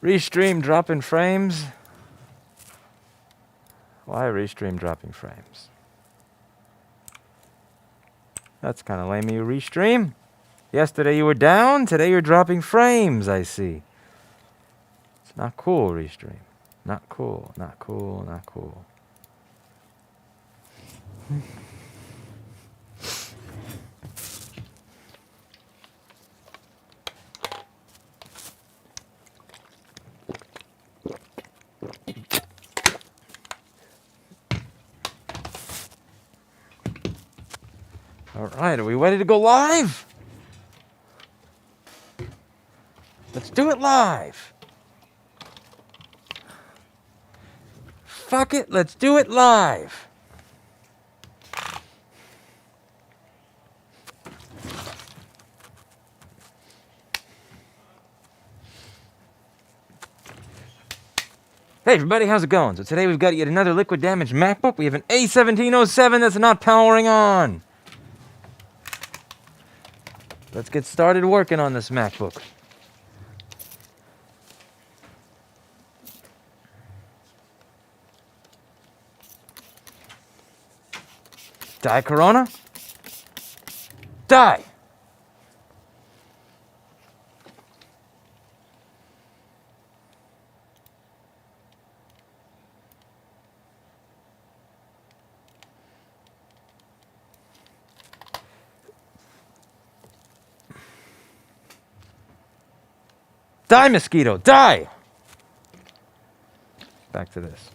Restream dropping frames. Why Restream dropping frames? That's kind of lame. You Restream? Yesterday you were down, today you're dropping frames, I see. It's not cool, Restream. Not cool, not cool, not cool. All right, are we ready to go live? Let's do it live. Fuck it, let's do it live. Hey everybody, how's it going? So today we've got yet another liquid damaged Macbook. We have an A1707 that's not powering on. Let's get started working on this MacBook. Die, Corona? Die! Die, mosquito, die! Back to this.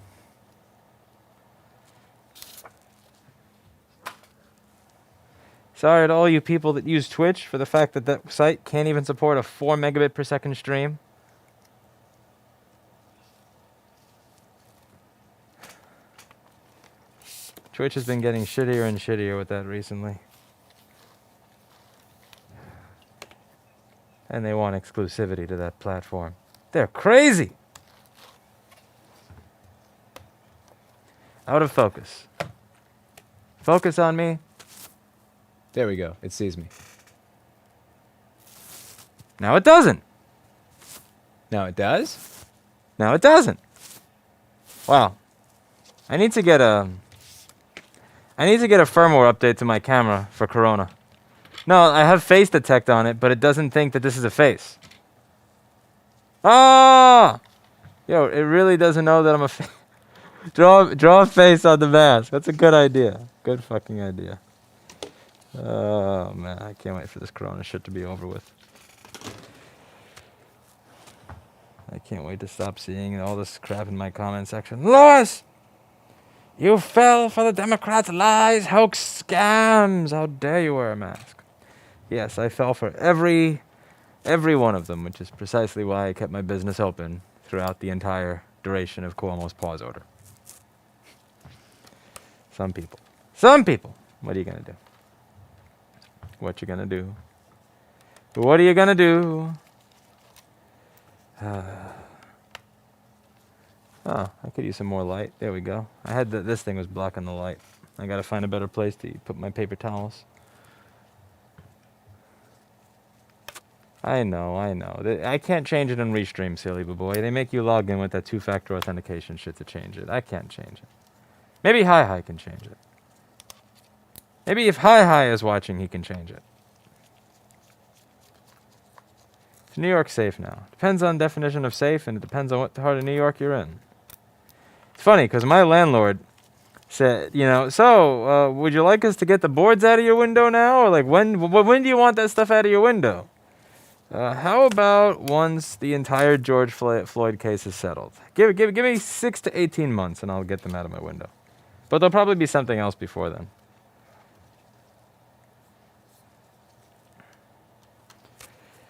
Sorry to all you people that use Twitch for the fact that that site can't even support a 4 megabit per second stream. Twitch has been getting shittier and shittier with that recently. And they want exclusivity to that platform. They're crazy! Out of focus. Focus on me. There we go. It sees me. Now it doesn't. Now it does. Now it doesn't. Wow. I need to get a firmware update to my camera for Corona. No, I have face detect on it, but it doesn't think that this is a face. Ah! Yo, it really doesn't know that I'm a face. Draw a face on the mask. That's a good idea. Good fucking idea. Oh, man. I can't wait for this Corona shit to be over with. I can't wait to stop seeing all this crap in my comment section. Lois! You fell for the Democrats' lies, hoax, scams. How dare you wear a mask? Yes, I fell for every one of them, which is precisely why I kept my business open throughout the entire duration of Cuomo's pause order. Some people. What are you going to do? What you going to do? What are you going to do? Oh, I could use some more light. There we go. I had this thing was blocking the light. I got to find a better place to put my paper towels. I know. I can't change it on Restream, silly boy. They make you log in with that two-factor authentication shit to change it. I can't change it. Maybe Hi can change it. Maybe if Hi is watching, he can change it. Is New York safe now? Depends on definition of safe, and it depends on what part of New York you're in. It's funny, because my landlord said, would you like us to get the boards out of your window now? Or like, when do you want that stuff out of your window? How about once the entire George Floyd case is settled? Give me 6 to 18 months, and I'll get them out of my window. But there'll probably be something else before then.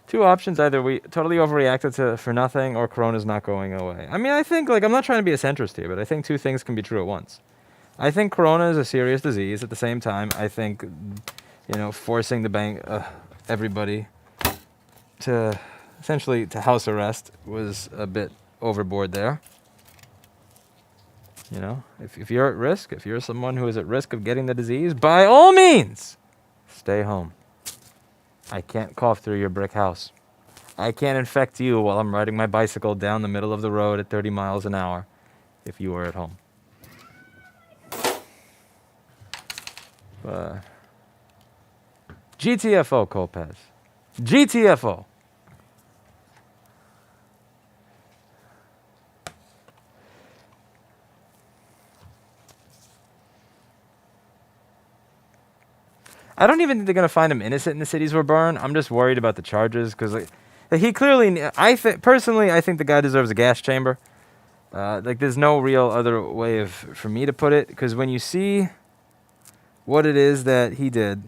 Two options, either we totally overreacted for nothing, or Corona's not going away. I mean, I think, I'm not trying to be a centrist here, but I think two things can be true at once. I think Corona is a serious disease. At the same time, I think, forcing everybody to, essentially, to house arrest was a bit overboard there. If you're at risk, if you're someone who is at risk of getting the disease, by all means, stay home. I can't cough through your brick house. I can't infect you while I'm riding my bicycle down the middle of the road at 30 miles an hour if you were at home. GTFO, Colpez. GTFO. I don't even think they're going to find him innocent in the cities were burned. I'm just worried about the charges because he clearly, personally, I think the guy deserves a gas chamber. There's no real other way for me to put it, because when you see what it is that he did,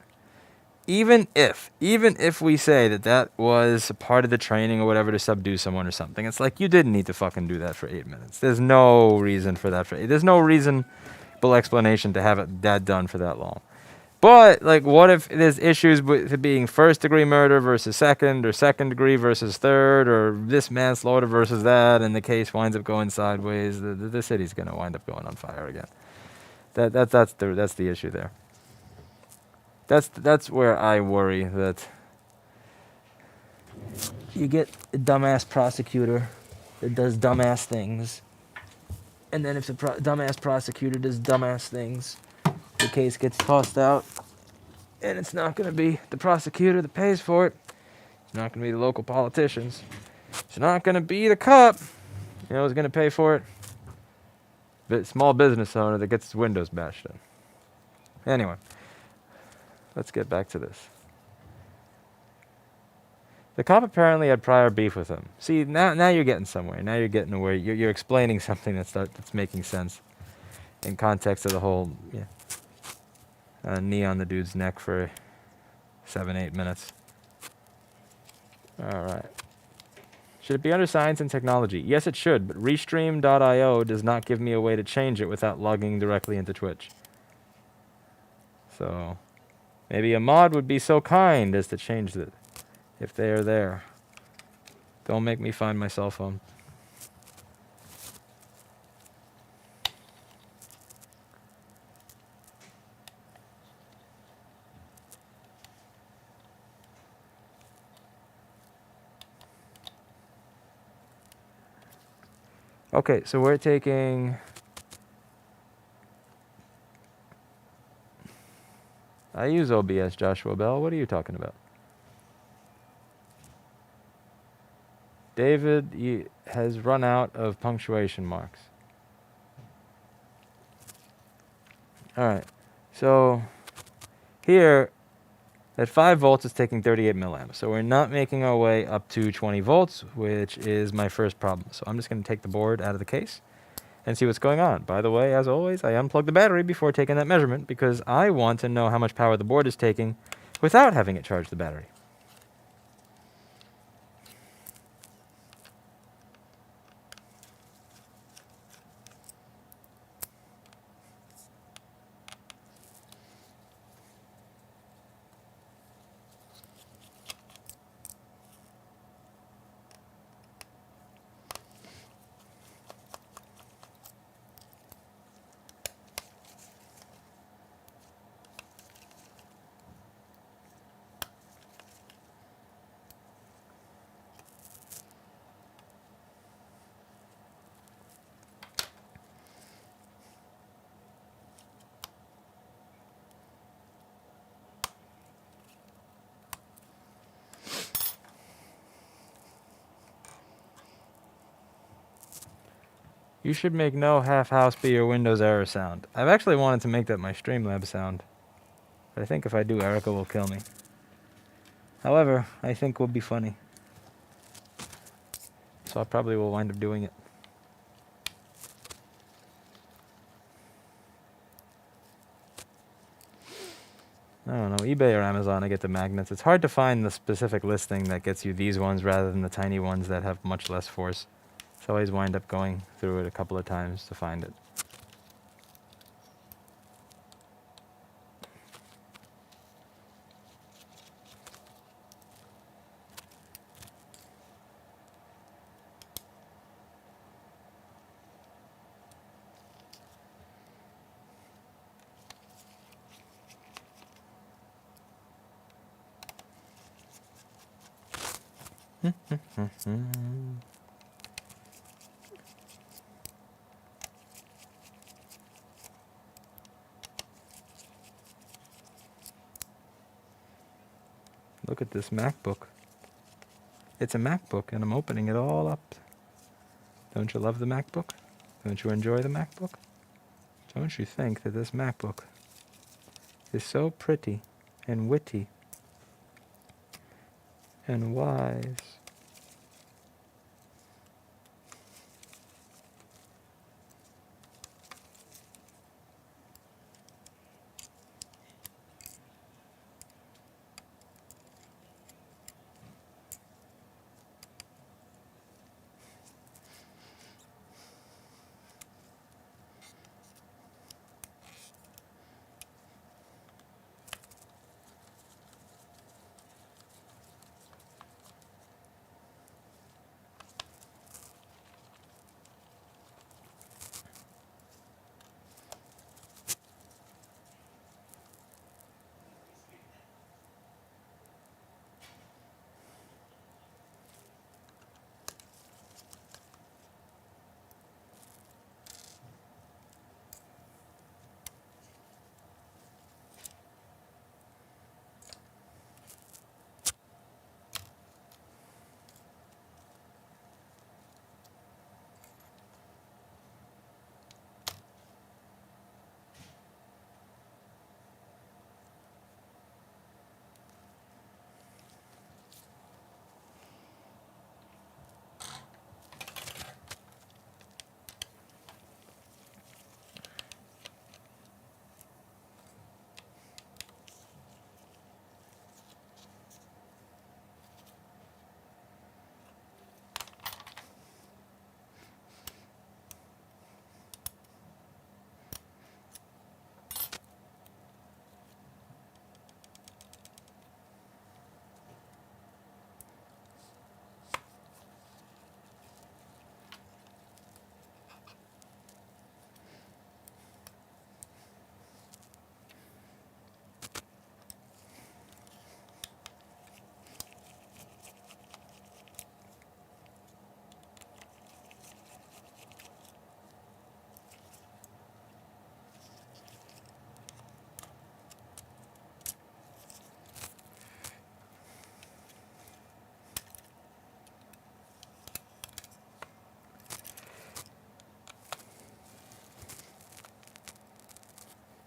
even if we say that was part of the training or whatever to subdue someone or something, it's like you didn't need to fucking do that for 8 minutes. There's no reason for that. There's no reasonable explanation to have that done for that long. But, what if there's issues with it being first-degree murder versus second, or second-degree versus third, or this manslaughter versus that, and the case winds up going sideways? The city's going to wind up going on fire again. That's the issue there. That's where I worry that you get a dumbass prosecutor that does dumbass things, and then if the dumbass prosecutor does dumbass things, the case gets tossed out, and it's not going to be the prosecutor that pays for it. It's not going to be the local politicians. It's not going to be the cop, who's going to pay for it. The small business owner that gets his windows bashed in. Anyway, let's get back to this. The cop apparently had prior beef with him. See, now you're getting somewhere. Now you're getting to where you're explaining something that's making sense in context of the whole knee on the dude's neck for 7-8 minutes. All right. Should it be under science and technology? Yes, it should, but Restream.io does not give me a way to change it without logging directly into Twitch. So maybe a mod would be so kind as to change it if they are there. Don't make me find my cell phone. Okay, so we're taking... I use OBS, Joshua Bell. What are you talking about? David has run out of punctuation marks. All right, so here at 5 volts, it's taking 38 milliamps. So we're not making our way up to 20 volts, which is my first problem. So I'm just going to take the board out of the case and see what's going on. By the way, as always, I unplug the battery before taking that measurement because I want to know how much power the board is taking without having it charge the battery. You should make no half-house be your Windows error sound. I've actually wanted to make that my Streamlabs sound. But I think if I do, Erica will kill me. However, I think will be funny. So I probably will wind up doing it. I don't know, eBay or Amazon, I get the magnets. It's hard to find the specific listing that gets you these ones rather than the tiny ones that have much less force. So I always wind up going through it a couple of times to find it. Look at this MacBook. It's a MacBook, and I'm opening it all up. Don't you love the MacBook? Don't you enjoy the MacBook? Don't you think that this MacBook is so pretty and witty and wise?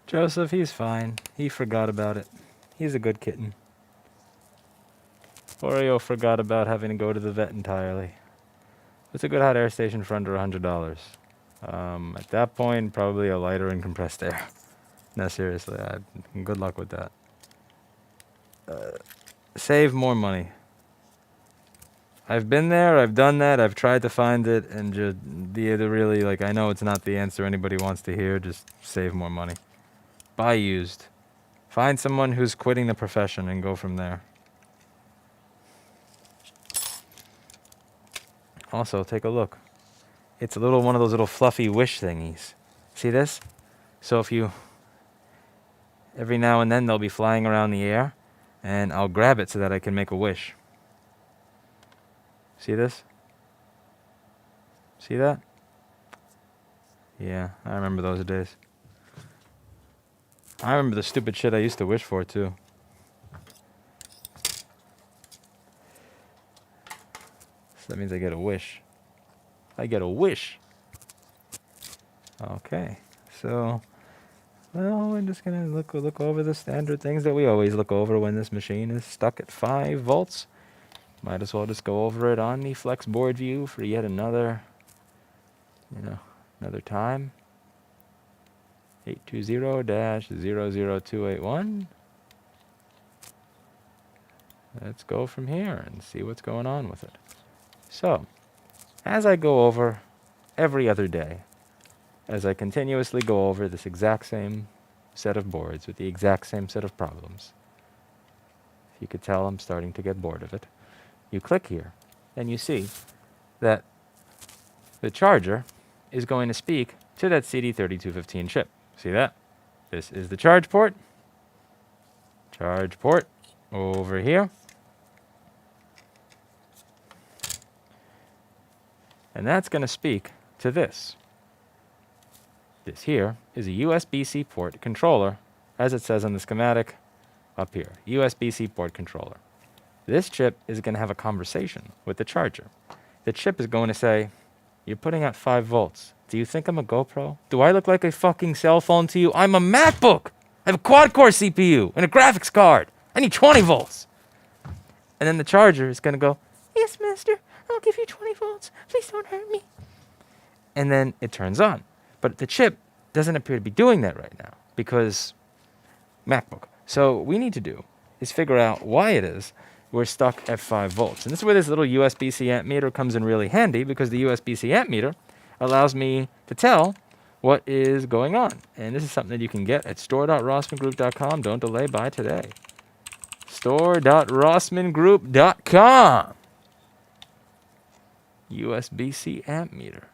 Joseph, he's fine. He forgot about it. He's a good kitten. Oreo forgot about having to go to the vet entirely. It's a good hot air station for under $100. At that point, probably a lighter and compressed air. No, seriously, good luck with that. Save more money. I've been there, I've done that, I've tried to find it, and just the really, like, I know it's not the answer anybody wants to hear, just save more money. Buy used. Find someone who's quitting the profession and go from there. Also, take a look. It's a little one of those little fluffy wish thingies. See this? So if you, every now and then they'll be flying around the air, and I'll grab it so that I can make a wish. See this? See that? Yeah, I remember those days. I remember the stupid shit I used to wish for, too. So that means I get a wish. I get a wish. Okay, so, well, we're just going to look over the standard things that we always look over when this machine is stuck at 5 volts. Might as well just go over it on the flex board view for yet another, another time. 820-00281. Let's go from here and see what's going on with it. So, as I go over every other day, as I continuously go over this exact same set of boards with the exact same set of problems, if you could tell, I'm starting to get bored of it. You click here, and you see that the charger is going to speak to that CD3215 chip. See that? This is the charge port. Charge port over here. And that's going to speak to this. This here is a USB-C port controller, as it says on the schematic up here. USB-C port controller. This chip is going to have a conversation with the charger. The chip is going to say, you're putting out 5 volts. Do you think I'm a GoPro? Do I look like a fucking cell phone to you? I'm a Macbook. I have a quad-core CPU and a graphics card. I need 20 volts. And then the charger is going to go, yes, master. I'll give you 20 volts. Please don't hurt me. And then it turns on. But the chip doesn't appear to be doing that right now because MacBook. So what we need to do is figure out why it is we're stuck at 5 volts. And this is where this little USB-C amp meter comes in really handy, because the USB-C amp meter allows me to tell what is going on. And this is something that you can get at store.rossmangroup.com. Don't delay, buy today. Store.rossmangroup.com. USB-C amp meter.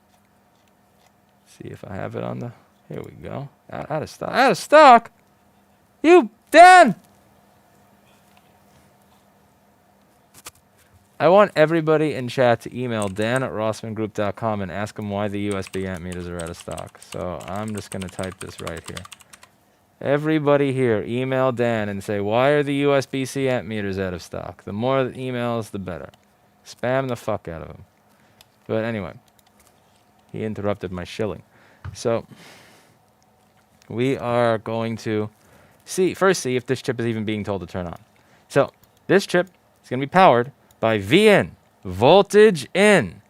See if I have it on the... Here we go. Out of stock. Out of stock? You, Dan! I want everybody in chat to email dan@rossmangroup.com and ask him why the USB amp meters are out of stock. So I'm just going to type this right here. Everybody here, email Dan and say, why are the USB-C amp meters out of stock? The more emails, the better. Spam the fuck out of them. But anyway, he interrupted my shilling. So we are going to first see if this chip is even being told to turn on. So this chip is going to be powered by VIN, voltage in,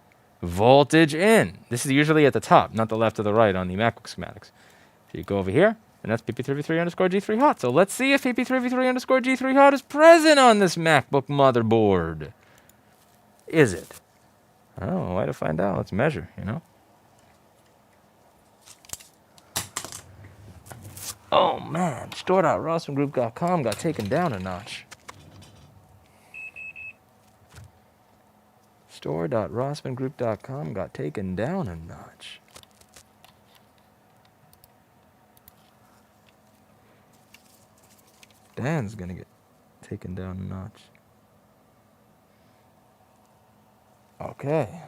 voltage in. This is usually at the top, not the left or the right on the MacBook schematics. So you go over here, and that's pp3v3_g3 hot. So let's see if pp3v3_g3 hot is present on this MacBook motherboard. Is it? I don't know, way to find out. Let's measure, you know? Oh man, store.rossmangroup.com got taken down a notch. Store.rossmangroup.com got taken down a notch. Dan's gonna get taken down a notch. Okay.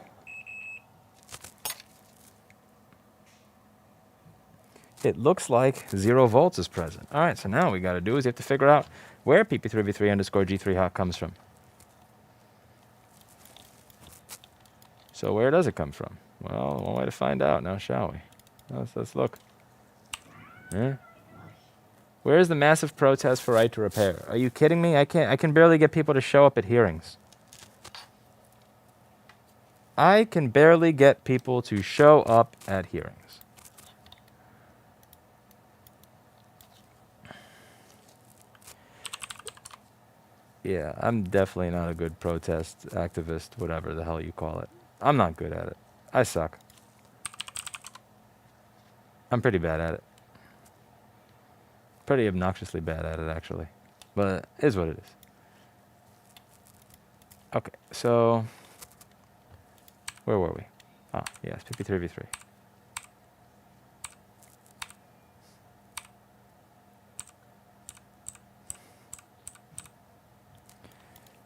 It looks like 0 volts is present. All right, so now what we got to do is you have to figure out where pp3v3_g3 hot comes from. So where does it come from? Well, one way to find out now, shall we? Let's look. Where is the massive protest for right to repair? Are you kidding me? I can barely get people to show up at hearings. I can barely get people to show up at hearings. Yeah, I'm definitely not a good protest activist, whatever the hell you call it. I'm not good at it. I suck. I'm pretty bad at it. Pretty obnoxiously bad at it, actually. But it is what it is. Okay, so... where were we? Ah, yes, pp3v3.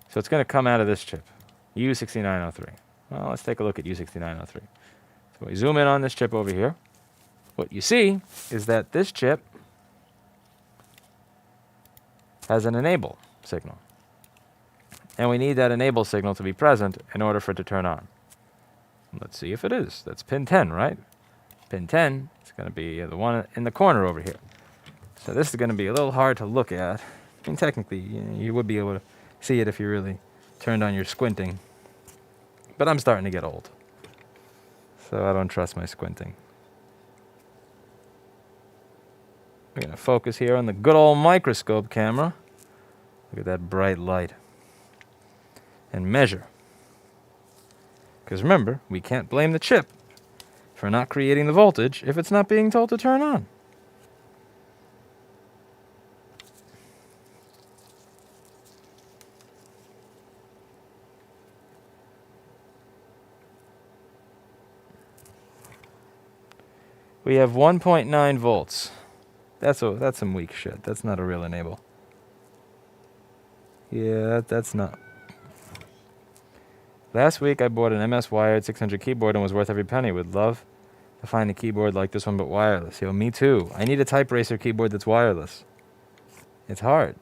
So it's going to come out of this chip, U6903. Well, let's take a look at U6903. So we zoom in on this chip over here. What you see is that this chip has an enable signal. And we need that enable signal to be present in order for it to turn on. Let's see if it is. That's pin 10, right? Pin 10 is going to be the one in the corner over here. So this is going to be a little hard to look at. I mean, technically, you would be able to see it if you really turned on your squinting. But I'm starting to get old, so I don't trust my squinting. We're going to focus here on the good old microscope camera. Look at that bright light. And measure. Because remember, we can't blame the chip for not creating the voltage if it's not being told to turn on. We have 1.9 volts. That's some weak shit. That's not a real enable. Yeah, that's not. Last week I bought an MS wired 600 keyboard and was worth every penny. Would love to find a keyboard like this one but wireless. Yo, me too. I need a type racer keyboard that's wireless. It's hard.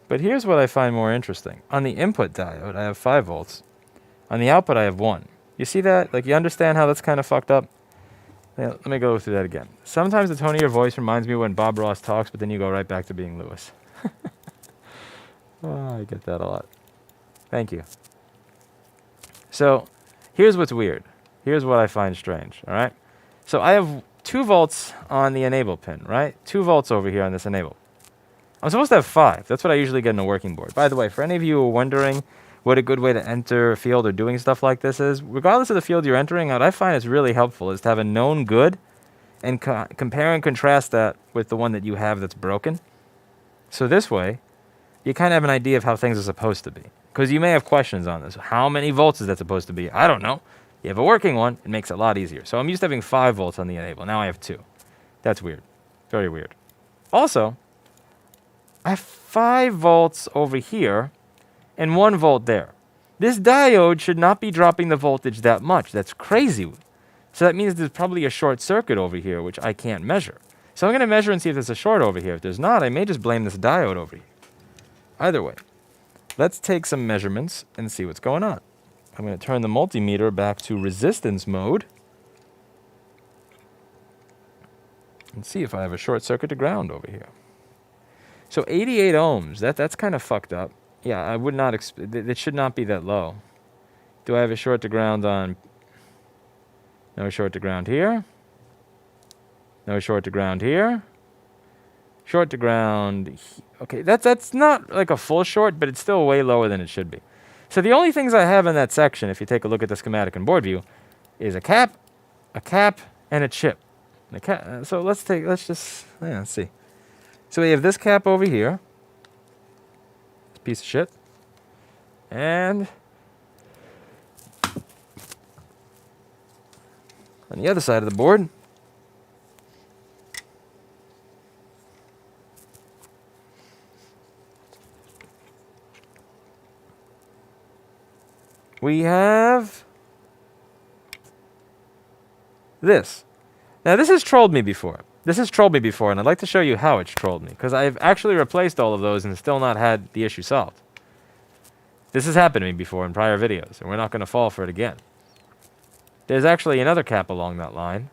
But here's what I find more interesting. On the input diode, I have 5 volts. On the output, I have 1. You see that? Like, you understand how that's kind of fucked up? Yeah, let me go through that again. Sometimes the tone of your voice reminds me when Bob Ross talks, but then you go right back to being Lewis. Oh, I get that a lot. Thank you. So, here's what's weird. Here's what I find strange, all right? So I have 2 volts on the enable pin, right? 2 volts over here on this enable. I'm supposed to have 5. That's what I usually get in a working board. By the way, for any of you who are wondering what a good way to enter a field or doing stuff like this is, regardless of the field you're entering, what I find is really helpful is to have a known good and compare and contrast that with the one that you have that's broken. So this way, you kind of have an idea of how things are supposed to be. Because you may have questions on this. How many volts is that supposed to be? I don't know. You have a working one, it makes it a lot easier. So I'm used to having 5 volts on the enable. Now I have 2. That's weird. Very weird. Also, I have 5 volts over here and 1 volt there. This diode should not be dropping the voltage that much. That's crazy. So that means there's probably a short circuit over here, which I can't measure. So I'm going to measure and see if there's a short over here. If there's not, I may just blame this diode over here. Either way, let's take some measurements and see what's going on. I'm going to turn the multimeter back to resistance mode and see if I have a short circuit to ground over here. So 88 ohms, that's kind of fucked up. Yeah, I would not expect, it should not be that low. Do I have a short to ground on? No short to ground here. No short to ground here. Short to ground. Okay, that's not like a full short, but it's still way lower than it should be. So the only things I have in that section, if you take a look at the schematic and board view, is a cap, and a chip. So let's see. So we have this cap over here. This piece of shit. And on the other side of the board, we have this. Now this has trolled me before. And I'd like to show you how it's trolled me, because I've actually replaced all of those and still not had the issue solved. This has happened to me before in prior videos, and we're not going to fall for it again. There's actually another cap along that line.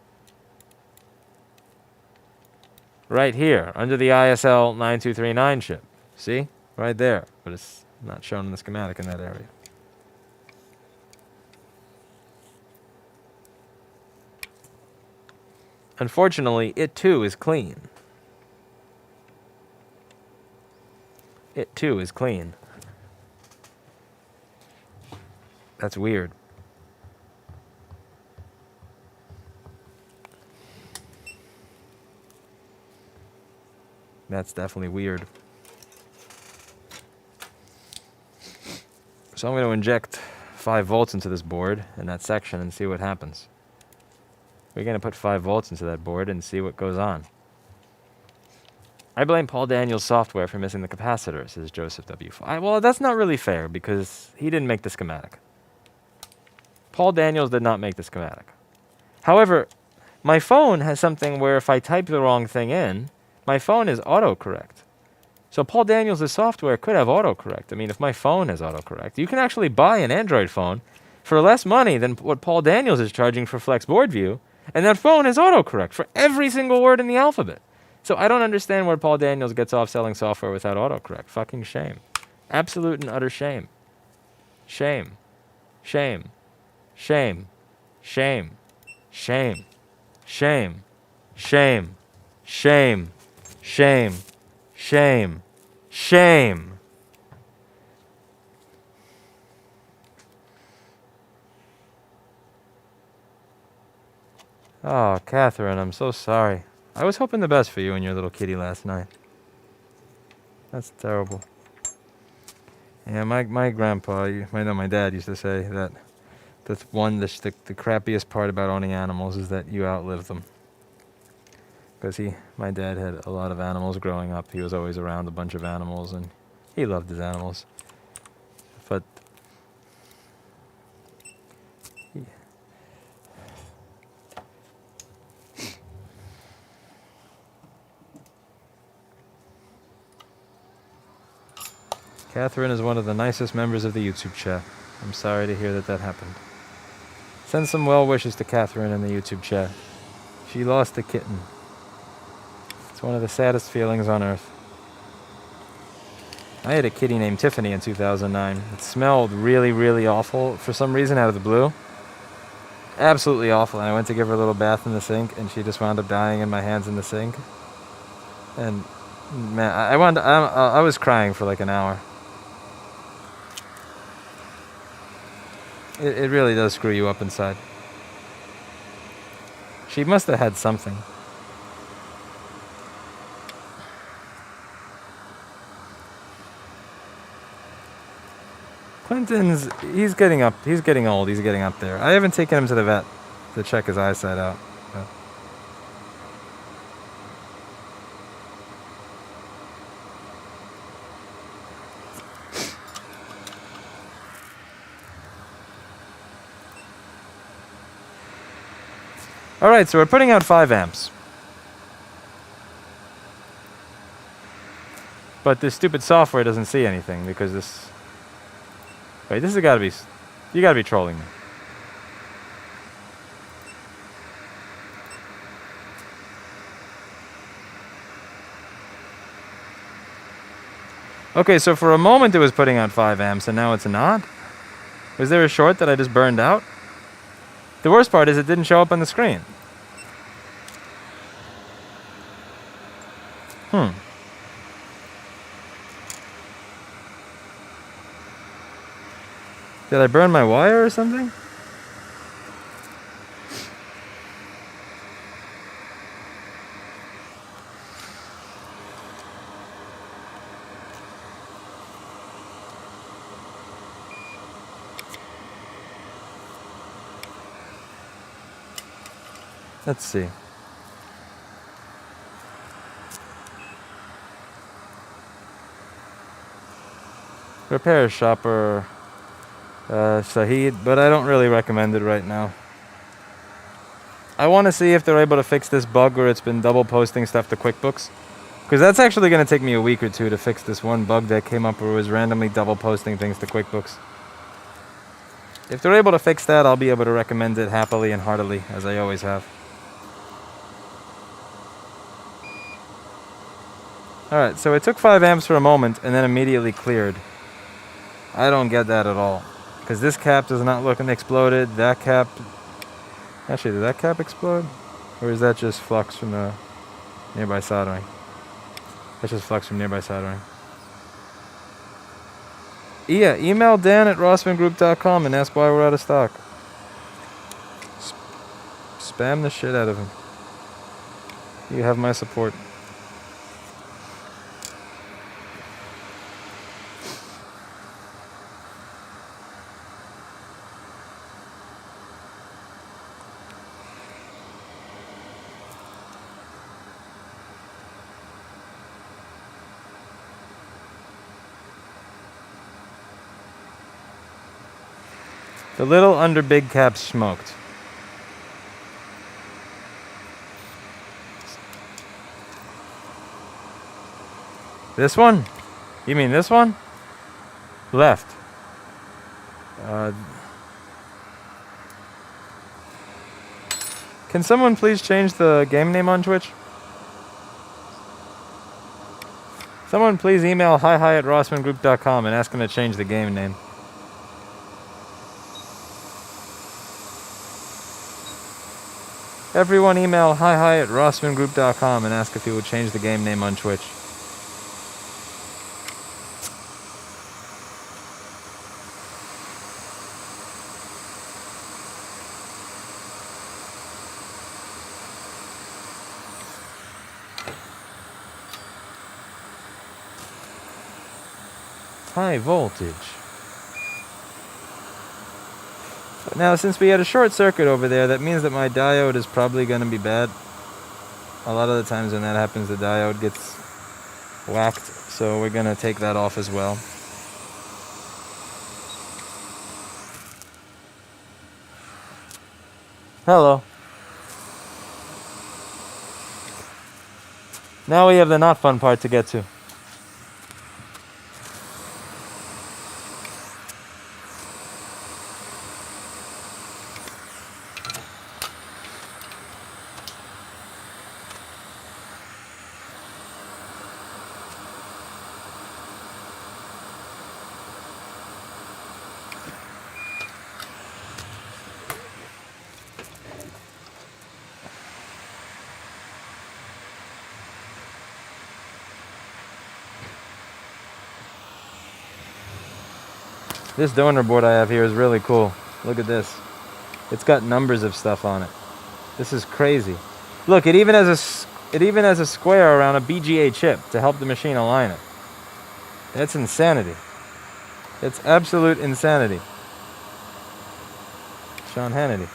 Right here, under the ISL 9239 chip. See? Right there. But it's not shown in the schematic in that area. Unfortunately, it too is clean. It too is clean. That's weird. That's definitely weird. So I'm going to inject 5 volts into this board in that section and see what happens. We're going to put 5 volts into that board and see what goes on. I blame Paul Daniels' software for missing the capacitor, says Joseph W. Well, that's not really fair because he didn't make the schematic. Paul Daniels did not make the schematic. However, my phone has something where if I type the wrong thing in, my phone is autocorrect. So Paul Daniels' software could have autocorrect. I mean, if my phone has autocorrect, you can actually buy an Android phone for less money than what Paul Daniels is charging for Flex Board View, and that phone is autocorrect for every single word in the alphabet. So I don't understand where Paul Daniels gets off selling software without autocorrect. Fucking shame. Absolute and utter shame. Shame. Shame. Shame. Shame. Shame. Shame. Shame. Shame. Shame. Shame. Shame. Oh, Catherine, I'm so sorry. I was hoping the best for you and your little kitty last night. That's terrible. Yeah, my grandpa, my dad used to say that the crappiest part about owning animals is that you outlive them. Because my dad had a lot of animals growing up. He was always around a bunch of animals, and he loved his animals. but Catherine is one of the nicest members of the YouTube chat. I'm sorry to hear that that happened. Send some well wishes to Catherine in the YouTube chat. She lost a kitten. It's one of the saddest feelings on earth. I had a kitty named Tiffany in 2009. It smelled really, really awful for some reason out of the blue. Absolutely awful. And I went to give her a little bath in the sink, and she just wound up dying in my hands in the sink. And man, I was crying for like an hour. It really does screw you up inside. She must have had something. Clinton's, he's getting old, he's getting up there. I haven't taken him to the vet to check his eyesight out. But. Alright, so we're putting out 5 amps. But this stupid software doesn't see anything because this... Wait, this has gotta be... You gotta be trolling me. Okay, so for a moment it was putting out 5 amps and now it's not? Was there a short that I just burned out? The worst part is it didn't show up on the screen. Did I burn my wire or something? Let's see. Repair shopper Sahid, but I don't really recommend it right now. I want to see if they're able to fix this bug where it's been double posting stuff to QuickBooks. Because that's actually going to take me a week or two to fix this one bug that came up where it was randomly double posting things to QuickBooks. If they're able to fix that, I'll be able to recommend it happily and heartily, as I always have. Alright, so it took 5 amps for a moment and then immediately cleared. I don't get that at all. Because this cap does not look exploded. That cap... Actually, did that cap explode? Or is that just flux from the nearby soldering? That's just flux from nearby soldering. Yeah, email Dan at rossmangroup.com and ask why we're out of stock. Spam the shit out of him. You have my support. The little under big cap smoked. This one? You mean this one? Left. Can someone please change the game name on Twitch? Someone please email hi@rossmangroup.com and ask him to change the game name. Everyone email hi@rossmangroup.com and ask if he would change the game name on Twitch. High voltage. Now, since we had a short circuit over there, that means that my diode is probably going to be bad. A lot of the times when that happens, the diode gets whacked, so we're going to take that off as well. Hello. Now we have the not fun part to get to. This donor board I have here is really cool. Look at this. It's got numbers of stuff on it. This is crazy. Look, it even has a square around a BGA chip to help the machine align it. That's insanity. It's absolute insanity. Sean Hannity.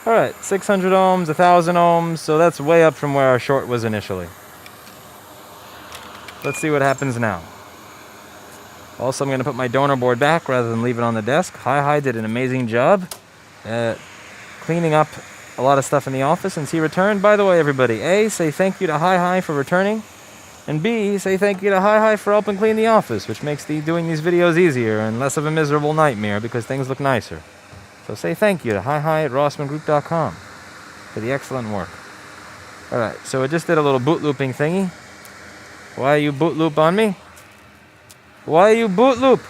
All right, 600 ohms, 1,000 ohms, so that's way up from where our short was initially. Let's see what happens now. Also, I'm going to put my donor board back rather than leave it on the desk. Hi did an amazing job at cleaning up a lot of stuff in the office since he returned. By the way, everybody, A, say thank you to Hi for returning, and B, say thank you to Hi for helping clean the office, which makes doing these videos easier and less of a miserable nightmare because things look nicer. So say thank you to hi at rossmangroup.com for the excellent work. Alright, so it just did a little boot looping thingy. Why you boot loop on me? Why you boot loop?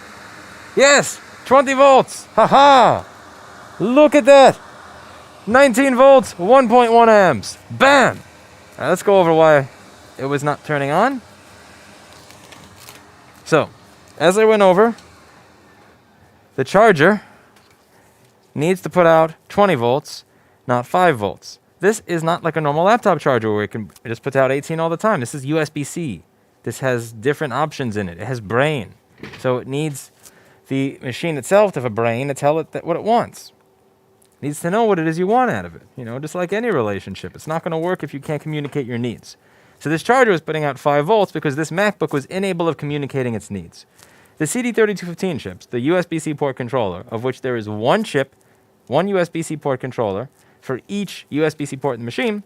Yes! 20 volts! Haha! Look at that! 19 volts, 1.1 amps. Bam! Alright, let's go over why it was not turning on. So, as I went over, the charger needs to put out 20 volts, not 5 volts. This is not like a normal laptop charger where it just puts out 18 all the time. This is USB-C. This has different options in it. It has brain. So it needs the machine itself to have a brain to tell it what it wants. It needs to know what it is you want out of it. You know, just like any relationship. It's not going to work if you can't communicate your needs. So this charger was putting out 5 volts because this MacBook was unable of communicating its needs. The CD3215 chips, the USB-C port controller, of which there is one chip, one USB-C port controller for each USB-C port in the machine,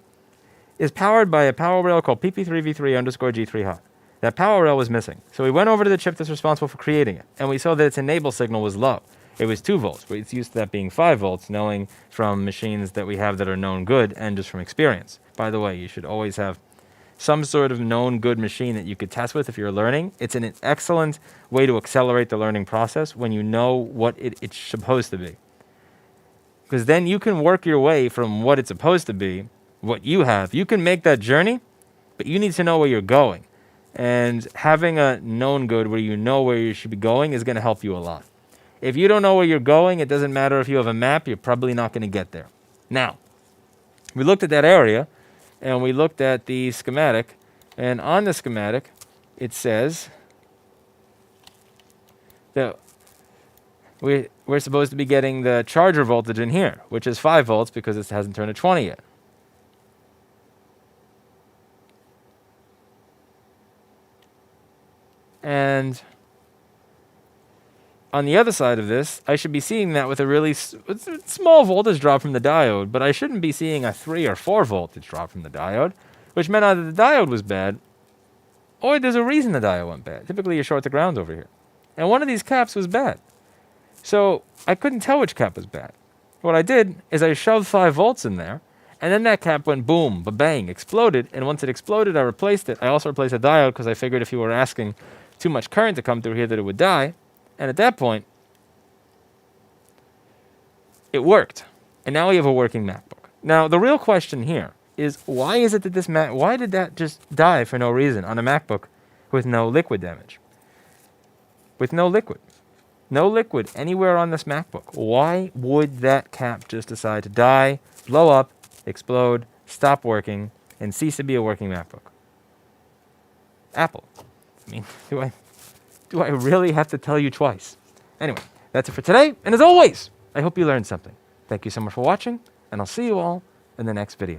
is powered by a power rail called PP3V3_G3 hot. That power rail was missing. So we went over to the chip that's responsible for creating it, and we saw that its enable signal was low. It was 2 volts, but it's used to that being 5 volts, knowing from machines that we have that are known good and just from experience. By the way, you should always have some sort of known good machine that you could test with if you're learning. It's an excellent way to accelerate the learning process when you know what it's supposed to be. Because then you can work your way from what it's supposed to be, what you have. You can make that journey, but you need to know where you're going. And having a known good where you know where you should be going is going to help you a lot. If you don't know where you're going, it doesn't matter if you have a map, you're probably not going to get there. Now, we looked at that area, and we looked at the schematic, and on the schematic, it says that we're supposed to be getting the charger voltage in here, which is 5 volts because it hasn't turned to 20 yet. And on the other side of this, I should be seeing that with a really small voltage drop from the diode, but I shouldn't be seeing a 3 or 4 voltage drop from the diode, which meant either the diode was bad, or there's a reason the diode went bad. Typically, you short the grounds over here. And one of these caps was bad. So I couldn't tell which cap was bad. What I did is I shoved 5 volts in there, and then that cap went boom, ba-bang, exploded, and once it exploded, I replaced it. I also replaced the diode because I figured if you were asking too much current to come through here that it would die. And at that point, it worked. And now we have a working MacBook. Now, the real question here is, why is it that why did that just die for no reason on a MacBook with no liquid damage? With no liquid. No liquid anywhere on this MacBook. Why would that cap just decide to die, blow up, explode, stop working, and cease to be a working MacBook? Apple. I mean, do I really have to tell you twice? Anyway, that's it for today. And as always, I hope you learned something. Thank you so much for watching, and I'll see you all in the next video.